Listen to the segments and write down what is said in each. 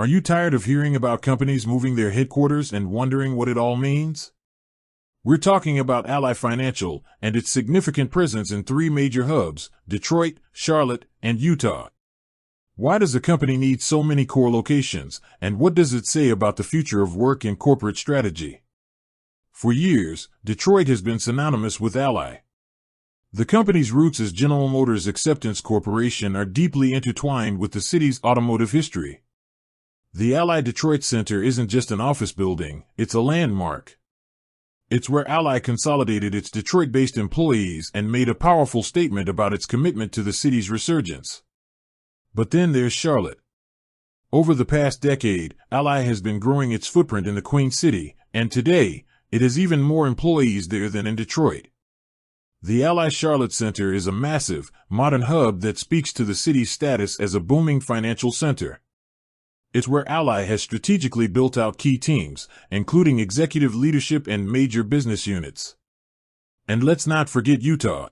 Are you tired of hearing about companies moving their headquarters and wondering what it all means? We're talking about Ally Financial and its significant presence in three major hubs: Detroit, Charlotte, and Utah. Why does the company need so many core locations, and what does it say about the future of work and corporate strategy? For years, Detroit has been synonymous with Ally. The company's roots as General Motors Acceptance Corporation are deeply intertwined with the city's automotive history. The Ally Detroit Center isn't just an office building, it's a landmark. It's where Ally consolidated its Detroit-based employees and made a powerful statement about its commitment to the city's resurgence. But then there's Charlotte. Over the past decade, Ally has been growing its footprint in the Queen City, and today, it has even more employees there than in Detroit. The Ally Charlotte Center is a massive, modern hub that speaks to the city's status as a booming financial center. It's where Ally has strategically built out key teams, including executive leadership and major business units. And let's not forget Utah.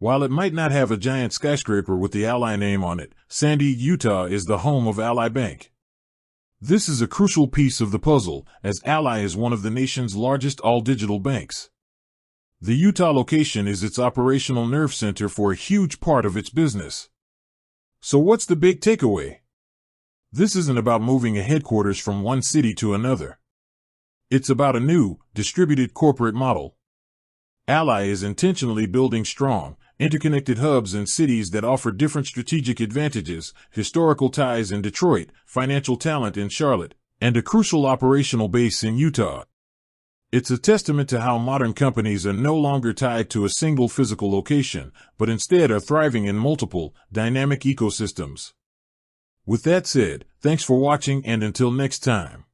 While it might not have a giant skyscraper with the Ally name on it, Sandy, Utah is the home of Ally Bank. This is a crucial piece of the puzzle, as Ally is one of the nation's largest all-digital banks. The Utah location is its operational nerve center for a huge part of its business. So what's the big takeaway? This isn't about moving a headquarters from one city to another. It's about a new, distributed corporate model. Ally is intentionally building strong, interconnected hubs in cities that offer different strategic advantages: historical ties in Detroit, financial talent in Charlotte, and a crucial operational base in Utah. It's a testament to how modern companies are no longer tied to a single physical location, but instead are thriving in multiple, dynamic ecosystems. With that said, thanks for watching, and until next time.